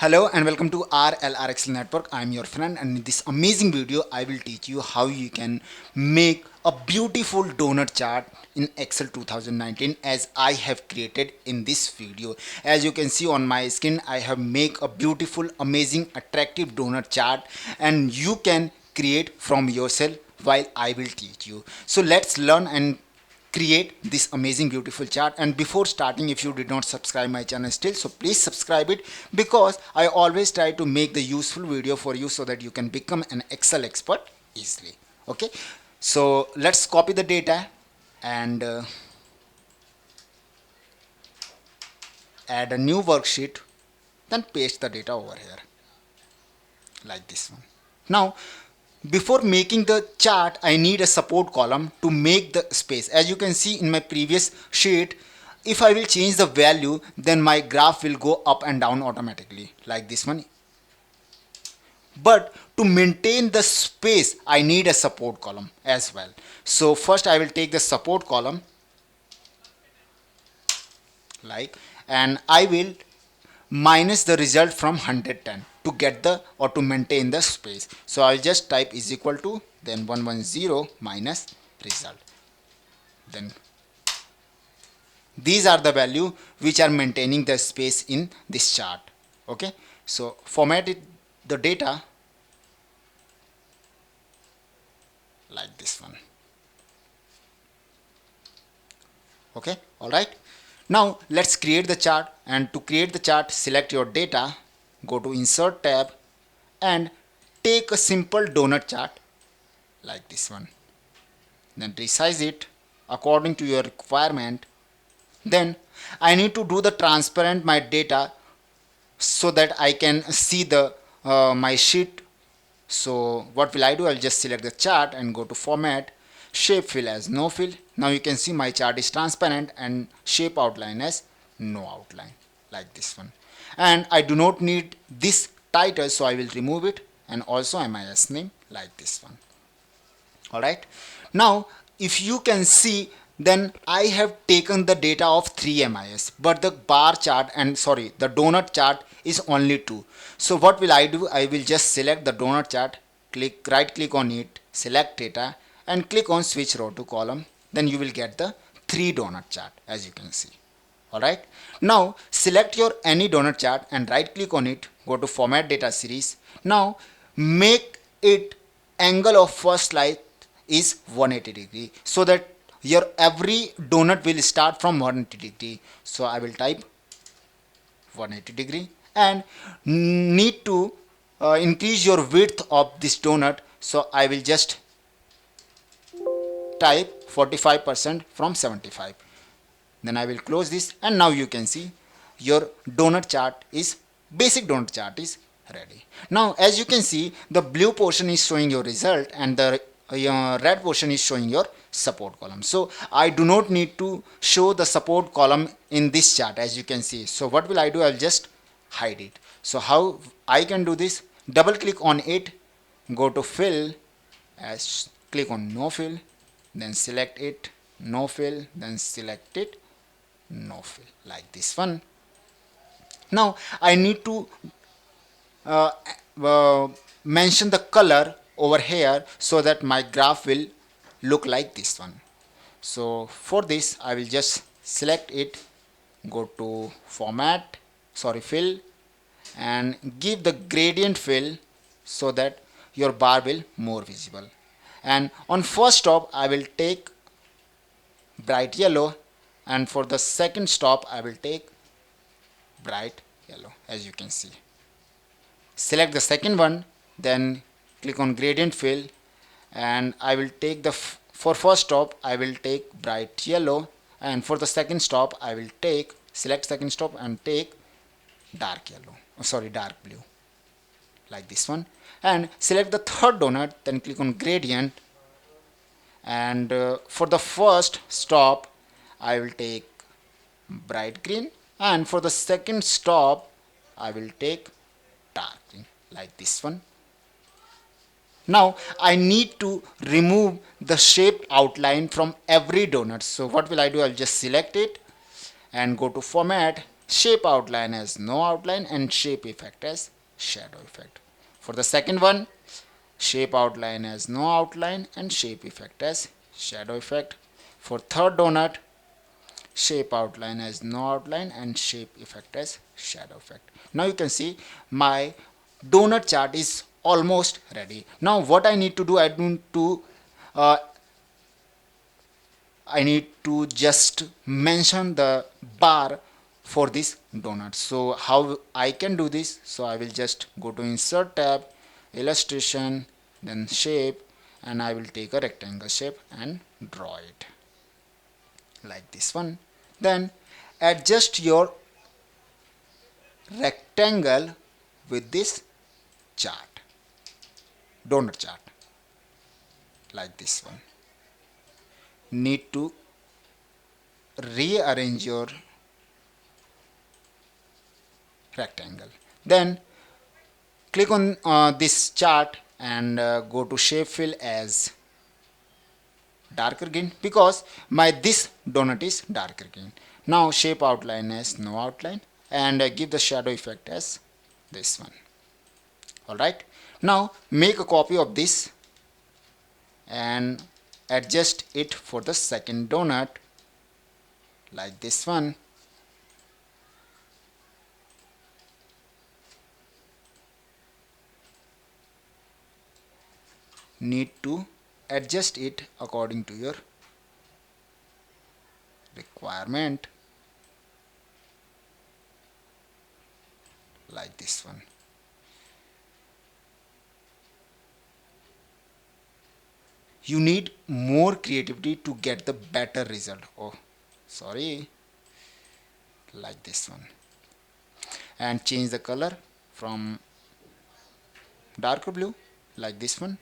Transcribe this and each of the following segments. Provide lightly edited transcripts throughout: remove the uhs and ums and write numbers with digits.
Hello and welcome to RLR Excel Network. I am your friend, and in this amazing video I will teach you how you can make a beautiful donut chart in Excel 2019 as I have created in this video. As you can see on my screen, I have made a beautiful, amazing, attractive donut chart, and you can create from yourself while I will teach you. So let's learn and create this amazing beautiful chart. And before starting, if you did not subscribe my channel still, so please subscribe it, because I always try to make the useful video for you so that you can become an Excel expert easily. Okay, so let's copy the data and add a new worksheet, then paste the data over here like this one. Now before making the chart, I need a support column to make the space. As you can see in my previous sheet, if I will change the value, then my graph will go up and down automatically like this one. But to maintain the space, I need a support column as well. So first I will take the support column and I will minus the result from 110 to get the or to maintain the space. So I'll just type is equal to then 110 minus result. Then these are the value which are maintaining the space in this chart. Okay, so format it the data like this one. Okay, all right. Now let's create the chart, and to create the chart, select your data, go to insert tab and take a simple donut chart like this one. Then resize it according to your requirement. Then I need to do the transparent my data so that I can see the my sheet. So what will I do? I'll just select the chart and go to format, shape fill as no fill. Now you can see my chart is transparent and shape outline as no outline like this one. And I do not need this title, so I will remove it, and also MIS name like this one. Alright, now if you can see, then I have taken the data of 3 MIS, but the bar chart and the donut chart is only 2. So what will I do? I will just select the donut chart, right click on it, select data and click on switch row to column. Then you will get the 3 donut chart, as you can see. Alright, now select your any donut chart and right click on it, go to format data series. Now make it angle of first light is 180 degree, so that your every donut will start from 180 degree. So I will type 180 degree and need to increase your width of this donut. So I will just type 45% from 75. Then I will close this, and now you can see your donut chart is basic donut chart is ready. Now as you can see, the blue portion is showing your result and the red portion is showing your support column. So I do not need to show the support column in this chart, as you can see. So what will I do? I'll just hide it. So how I can do this? Double click on it, go to fill, as click on no fill, then select it, no fill, then select it, no fill like this one. Now I need to uh, mention the color over here so that my graph will look like this one. So for this I will just select it, go to format, fill, and give the gradient fill so that your bar will more visible. And on first stop I will take bright yellow, and for the second stop I will take bright yellow, as you can see. Select the second one, then click on gradient fill, and I will take the for first stop I will take bright yellow, and for the second stop I will take select second stop and take dark yellow, dark blue like this one. And select the third donut, then click on gradient, and for the first stop I will take bright green, and for the second stop I will take dark green like this one. Now I need to remove the shaped outline from every donut. So what will I do? I'll just select it and go to format, shape outline as no outline, and shape effect as shadow effect. For the second one, shape outline as no outline and shape effect as shadow effect. For third donut, shape outline as no outline and shape effect as shadow effect. Now you can see my donut chart is almost ready. Now what I need to do, uh, I need to just mention the bar for this donut. So how I can do this? So I will just go to insert tab, illustration, then shape, and I will take a rectangle shape and draw it like this one. Then adjust your rectangle with this chart, donut chart, like this one. Need to rearrange your rectangle. Then click on this chart and go to shape fill as darker green, because my this donut is darker green. Now shape outline as no outline, and give the shadow effect as this one. Alright, now make a copy of this and adjust it for the second donut like this one. Need to adjust it according to your requirement like this one. You need more creativity to get the better result. Oh, sorry, like this one. And change the color from darker blue like this one.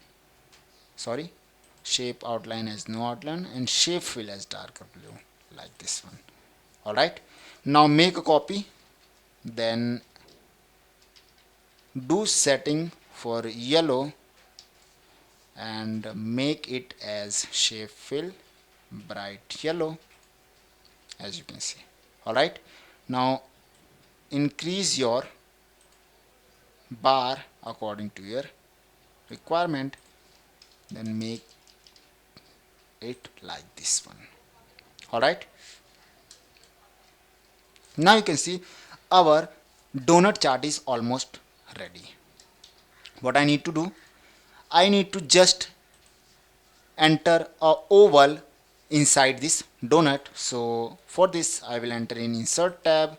Sorry, shape outline as no outline and shape fill as darker blue like this one. Alright, now make a copy, then do setting for yellow and make it as shape fill bright yellow, as you can see. Alright, now increase your bar according to your requirement, then make it like this one. Alright, now you can see our donut chart is almost ready. What I need to do, I need to just enter a oval inside this donut. So for this I will enter in insert tab,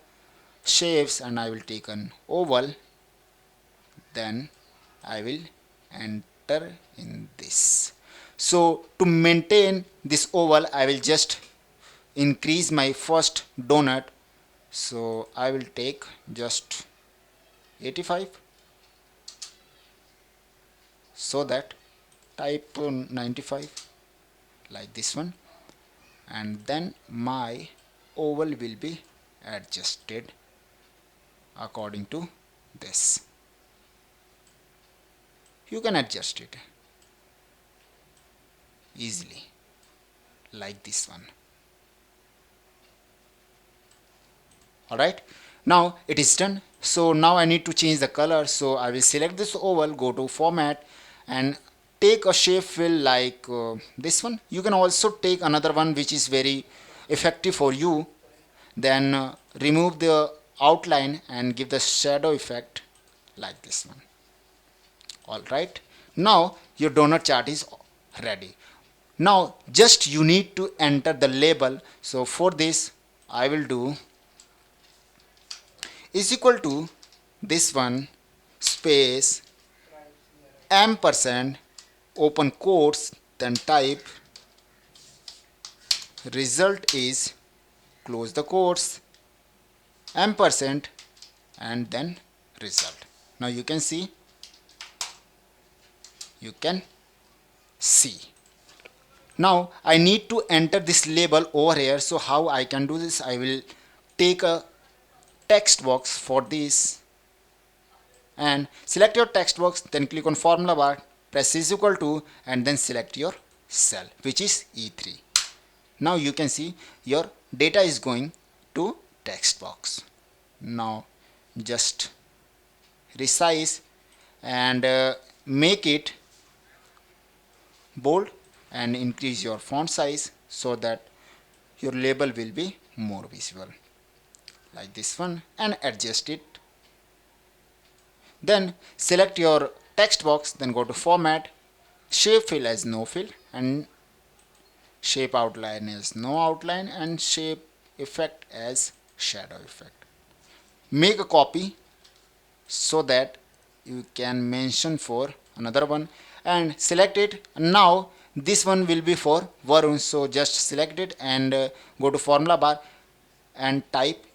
shapes, and I will take an oval. Then I will enter in this. So to maintain this oval, I will just increase my first donut. So I will take just 85, so that type 95 like this one, and then my oval will be adjusted according to this. You can adjust it easily like this one. Alright, now it is done. So now I need to change the color. So I will select this oval, go to format, and take a shape fill like this one. You can also take another one which is very effective for you. Then remove the outline and give the shadow effect like this one. Alright, now your donut chart is ready. Now just you need to enter the label. So for this I will do is equal to this one space ampersand open quotes, then type result is close the quotes ampersand and then result. Now you can see now I need to enter this label over here. So how I can do this, I will take a text box for this and select your text box, then click on formula bar, press is equal to, and then select your cell which is E3. Now you can see your data is going to text box. Now just resize and make it bold and increase your font size so that your label will be more visible, like this one, and adjust it. Then select your text box, then go to format, shape fill as no fill, and shape outline as no outline, and shape effect as shadow effect. Make a copy so that you can mention for another one and select it. Now this one will be for Varun, so just select it and go to formula bar and type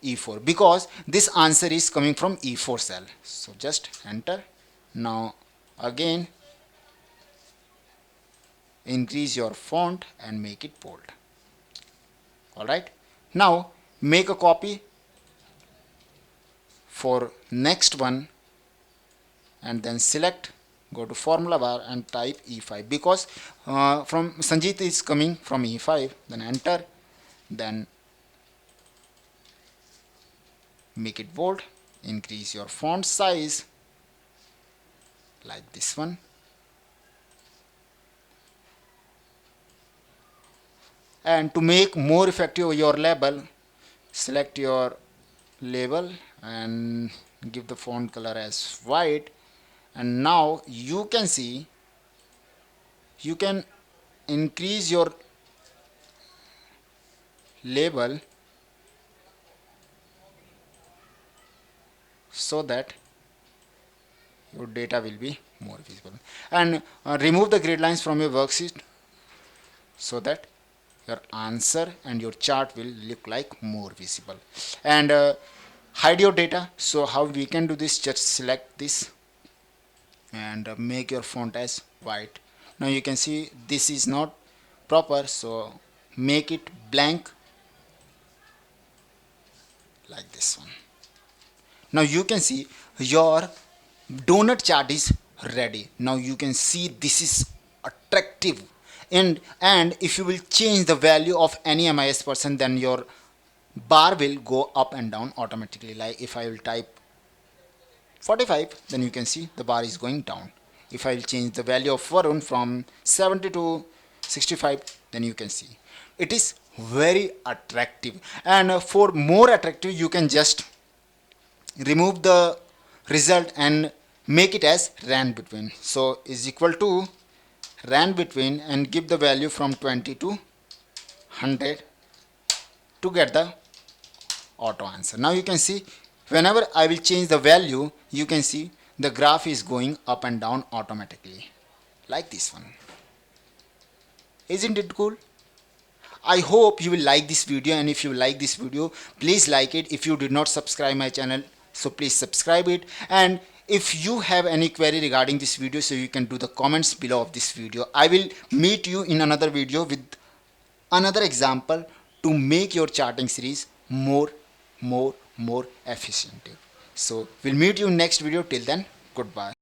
E4 because this answer is coming from E4 cell, so just enter. Now again increase your font and make it bold. Alright, now make a copy for next one and then select, go to formula bar and type E5 because from Sanjit is coming from E5, then enter, then make it bold, increase your font size like this one, and to make more effective your label, select your label and give the font color as white, and now you can see you can increase your label so that your data will be more visible, and remove the grid lines from your worksheet so that your answer and your chart will look like more visible, and hide your data. So how we can do this, just select this and make your font as white. Now you can see this is not proper, so make it blank like this one. Now you can see your donut chart is ready. Now you can see this is attractive, and if you will change the value of any MIS person, then your bar will go up and down automatically. Like if I will type 45, then you can see the bar is going down. If I will change the value of Varun from 70 to 65, then you can see it is very attractive. And for more attractive, you can just remove the result and make it as rand between. So is equal to rand between and give the value from 20 to 100 to get the auto answer. Now you can see whenever I will change the value, you can see the graph is going up and down automatically like this one. Isn't it cool? I hope you will like this video, and if you like this video, please like it. If you did not subscribe my channel, so please subscribe it, and if you have any query regarding this video, so you can do the comments below of this video. I will meet you in another video with another example to make your charting series more efficient. So we'll meet you next video. Till then, goodbye.